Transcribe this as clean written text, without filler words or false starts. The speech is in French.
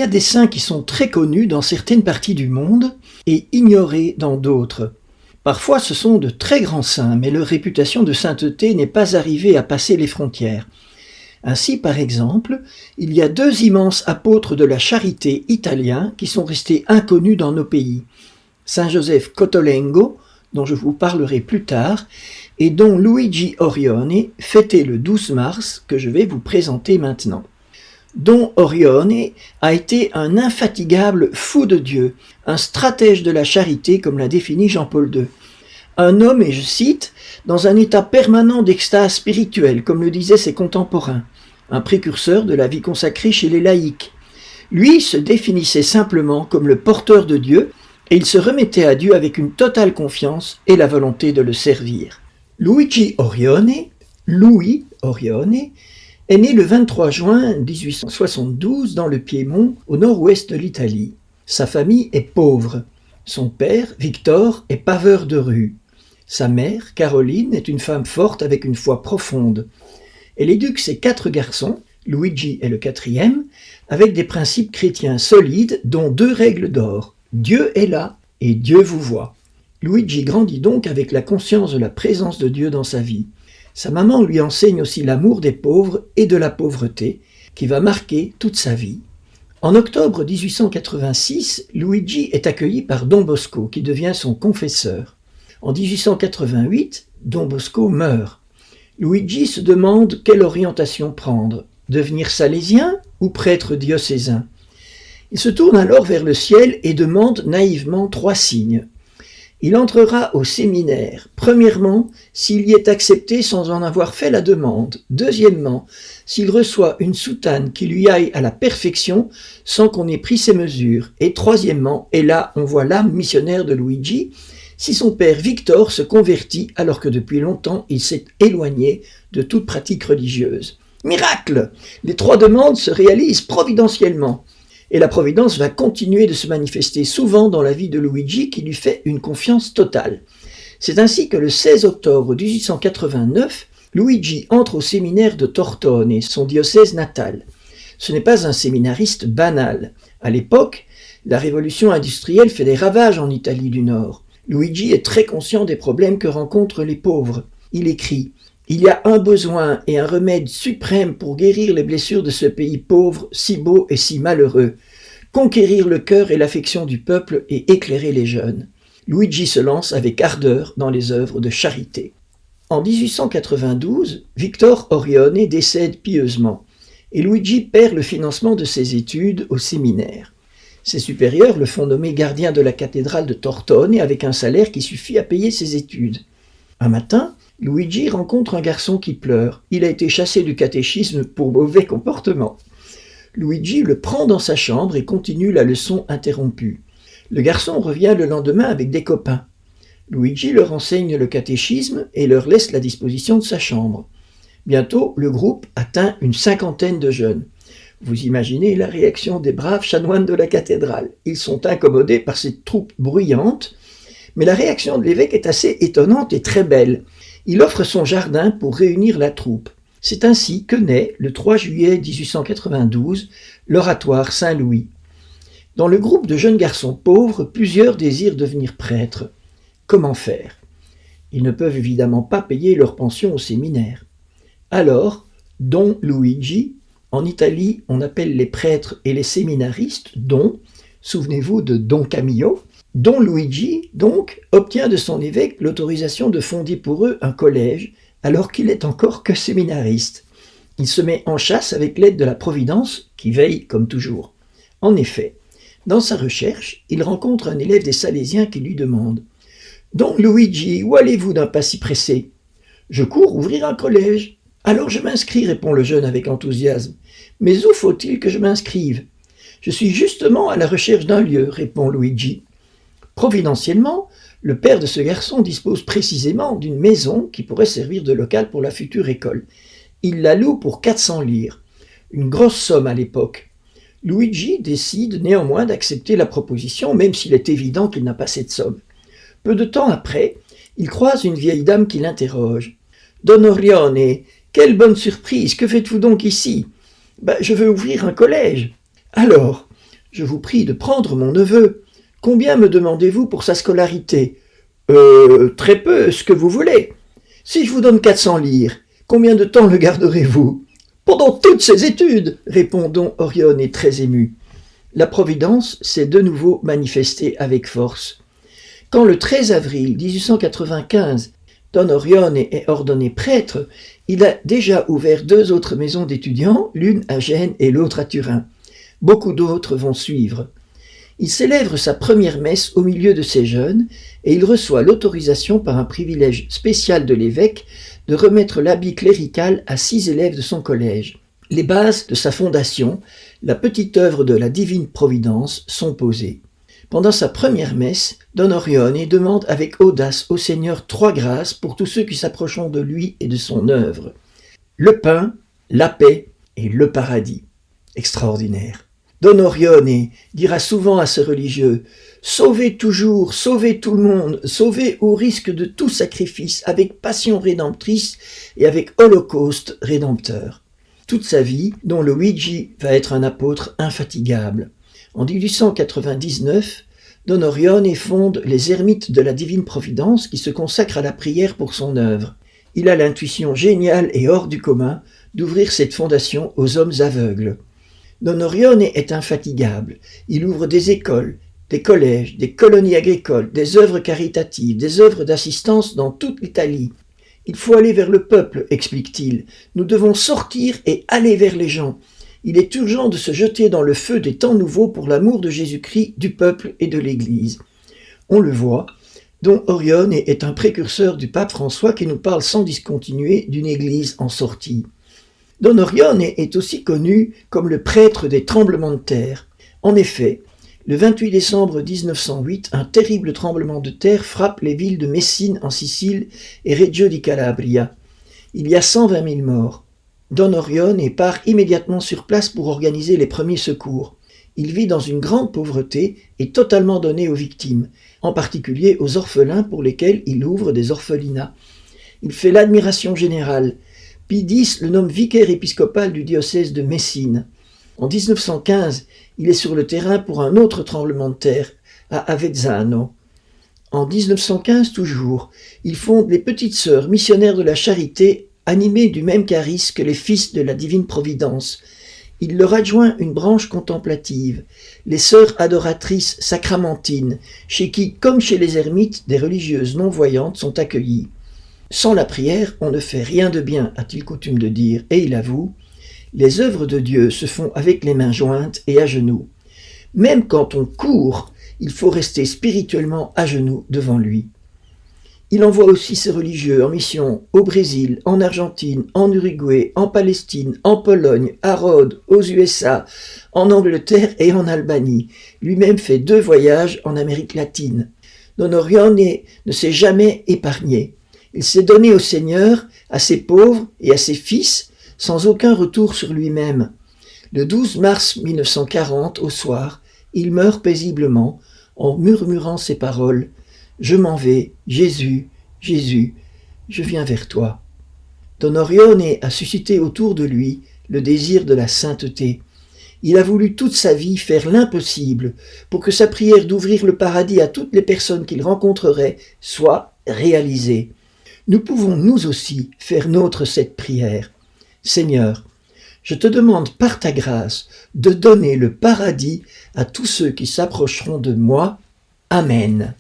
des saints qui sont très connus dans certaines parties du monde et ignorés dans d'autres. Parfois ce sont de très grands saints, mais leur réputation de sainteté n'est pas arrivée à passer les frontières. Ainsi, par exemple, il y a 2 immenses apôtres de la charité italiens qui sont restés inconnus dans nos pays. Saint Joseph Cottolengo, dont je vous parlerai plus tard, et Don Luigi Orione, fêté le 12 mars, que je vais vous présenter maintenant. Don Orione a été un infatigable fou de Dieu, un stratège de la charité comme l'a défini Jean-Paul II. Un homme, et je cite, dans un état permanent d'extase spirituelle, comme le disaient ses contemporains, un précurseur de la vie consacrée chez les laïcs. Lui se définissait simplement comme le porteur de Dieu, et il se remettait à Dieu avec une totale confiance et la volonté de le servir. Louis Orione, est né le 23 juin 1872 dans le Piémont, au nord-ouest de l'Italie. Sa famille est pauvre. Son père, Victor, est paveur de rue. Sa mère, Caroline, est une femme forte avec une foi profonde. Elle éduque ses 4 garçons, Luigi est le 4e, avec des principes chrétiens solides, dont 2 règles d'or. Dieu est là et Dieu vous voit. Luigi grandit donc avec la conscience de la présence de Dieu dans sa vie. Sa maman lui enseigne aussi l'amour des pauvres et de la pauvreté, qui va marquer toute sa vie. En octobre 1886, Luigi est accueilli par Don Bosco, qui devient son confesseur. En 1888, Don Bosco meurt. Luigi se demande quelle orientation prendre, devenir salésien ou prêtre diocésain. Il se tourne alors vers le ciel et demande naïvement 3 signes. Il entrera au séminaire, premièrement, s'il y est accepté sans en avoir fait la demande, deuxièmement, s'il reçoit une soutane qui lui aille à la perfection sans qu'on ait pris ses mesures, et troisièmement, et là on voit l'âme missionnaire de Luigi, si son père Victor se convertit alors que depuis longtemps il s'est éloigné de toute pratique religieuse. Miracle! Les 3 demandes se réalisent providentiellement. Et la providence va continuer de se manifester souvent dans la vie de Luigi qui lui fait une confiance totale. C'est ainsi que le 16 octobre 1889, Luigi entre au séminaire de Tortone, son diocèse natal. Ce n'est pas un séminariste banal. À l'époque, la révolution industrielle fait des ravages en Italie du Nord. Luigi est très conscient des problèmes que rencontrent les pauvres. Il écrit « Il y a un besoin et un remède suprême pour guérir les blessures de ce pays pauvre, si beau et si malheureux. Conquérir le cœur et l'affection du peuple et éclairer les jeunes. » Luigi se lance avec ardeur dans les œuvres de charité. En 1892, Victor Orione décède pieusement et Luigi perd le financement de ses études au séminaire. Ses supérieurs le font nommer gardien de la cathédrale de Tortone avec un salaire qui suffit à payer ses études. Un matin, Luigi rencontre un garçon qui pleure. Il a été chassé du catéchisme pour mauvais comportement. Luigi le prend dans sa chambre et continue la leçon interrompue. Le garçon revient le lendemain avec des copains. Luigi leur enseigne le catéchisme et leur laisse la disposition de sa chambre. Bientôt, le groupe atteint une 50aine de jeunes. Vous imaginez la réaction des braves chanoines de la cathédrale. Ils sont incommodés par cette troupe bruyante, mais la réaction de l'évêque est assez étonnante et très belle. Il offre son jardin pour réunir la troupe. C'est ainsi que naît, le 3 juillet 1892, l'oratoire Saint-Louis. Dans le groupe de jeunes garçons pauvres, plusieurs désirent devenir prêtres. Comment faire? Ils ne peuvent évidemment pas payer leur pension au séminaire. Alors, Don Luigi, en Italie, on appelle les prêtres et les séminaristes Don, souvenez-vous de Don Camillo. Don Luigi, donc, obtient de son évêque l'autorisation de fonder pour eux un collège, alors qu'il est encore que séminariste. Il se met en chasse avec l'aide de la Providence, qui veille comme toujours. En effet, dans sa recherche, il rencontre un élève des Salésiens qui lui demande « Don Luigi, où allez-vous d'un pas si pressé ?»« Je cours ouvrir un collège. »« Alors je m'inscris, répond le jeune avec enthousiasme. « Mais où faut-il que je m'inscrive ?»« Je suis justement à la recherche d'un lieu, répond Luigi. Providentiellement, le père de ce garçon dispose précisément d'une maison qui pourrait servir de local pour la future école. Il la loue pour 400 lire, une grosse somme à l'époque. Luigi décide néanmoins d'accepter la proposition, même s'il est évident qu'il n'a pas cette somme. Peu de temps après, il croise une vieille dame qui l'interroge. « Don Orione, quelle bonne surprise, que faites-vous donc ici ? » « Je veux ouvrir un collège. »« Alors, Je vous prie de prendre mon neveu. Combien me demandez-vous pour sa scolarité ? Très peu, ce que vous voulez. Si je vous donne 400 lire, combien de temps le garderez-vous ? Pendant toutes ses études, répond Don Orione très ému. La Providence s'est de nouveau manifestée avec force. Quand le 13 avril 1895, Don Orione est ordonné prêtre, il a déjà ouvert 2 autres maisons d'étudiants, l'une à Gênes et l'autre à Turin. Beaucoup d'autres vont suivre. Il célèbre sa première messe au milieu de ces jeunes et il reçoit l'autorisation par un privilège spécial de l'évêque de remettre l'habit clérical à 6 élèves de son collège. Les bases de sa fondation, la petite œuvre de la divine providence, sont posées. Pendant sa première messe, Don Orione demande avec audace au Seigneur 3 grâces pour tous ceux qui s'approcheront de lui et de son œuvre. Le pain, la paix et le paradis. Extraordinaire. Don Orione dira souvent à ce religieux « Sauvez toujours, sauvez tout le monde, sauvez au risque de tout sacrifice, avec passion rédemptrice et avec holocauste rédempteur. » Toute sa vie, Don Luigi va être un apôtre infatigable. En 1899, Don Orione fonde les Ermites de la Divine Providence qui se consacrent à la prière pour son œuvre. Il a l'intuition géniale et hors du commun d'ouvrir cette fondation aux hommes aveugles. Don Orione est infatigable. Il ouvre des écoles, des collèges, des colonies agricoles, des œuvres caritatives, des œuvres d'assistance dans toute l'Italie. Il faut aller vers le peuple, explique-t-il. Nous devons sortir et aller vers les gens. Il est urgent de se jeter dans le feu des temps nouveaux pour l'amour de Jésus-Christ, du peuple et de l'Église. On le voit, Don Orione est un précurseur du pape François qui nous parle sans discontinuer d'une Église en sortie. Don Orione est aussi connu comme le prêtre des tremblements de terre. En effet, le 28 décembre 1908, un terrible tremblement de terre frappe les villes de Messine en Sicile et Reggio di Calabria. Il y a 120 000 morts. Don Orione part immédiatement sur place pour organiser les premiers secours. Il vit dans une grande pauvreté et totalement donné aux victimes, en particulier aux orphelins pour lesquels il ouvre des orphelinats. Il fait l'admiration générale. Pie X le nomme vicaire épiscopal du diocèse de Messine. En 1915, il est sur le terrain pour un autre tremblement de terre, à Avezzano. En 1915 toujours, il fonde les Petites Sœurs missionnaires de la Charité, animées du même charisme que les Fils de la Divine Providence. Il leur adjoint une branche contemplative, les Sœurs adoratrices sacramentines, chez qui, comme chez les ermites, des religieuses non-voyantes sont accueillies. Sans la prière, on ne fait rien de bien, a-t-il coutume de dire, et il avoue, les œuvres de Dieu se font avec les mains jointes et à genoux. Même quand on court, il faut rester spirituellement à genoux devant lui. Il envoie aussi ses religieux en mission au Brésil, en Argentine, en Uruguay, en Palestine, en Pologne, à Rhodes, aux USA, en Angleterre et en Albanie. Lui-même fait 2 voyages en Amérique latine. Don Orione ne s'est jamais épargné. Il s'est donné au Seigneur, à ses pauvres et à ses fils, sans aucun retour sur lui-même. Le 12 mars 1940, au soir, il meurt paisiblement, en murmurant ces paroles « Je m'en vais, Jésus, Jésus, je viens vers toi ». Don Orione a suscité autour de lui le désir de la sainteté. Il a voulu toute sa vie faire l'impossible pour que sa prière d'ouvrir le paradis à toutes les personnes qu'il rencontrerait soit réalisée. Nous pouvons nous aussi faire nôtre cette prière. Seigneur, je te demande par ta grâce de donner le paradis à tous ceux qui s'approcheront de moi. Amen.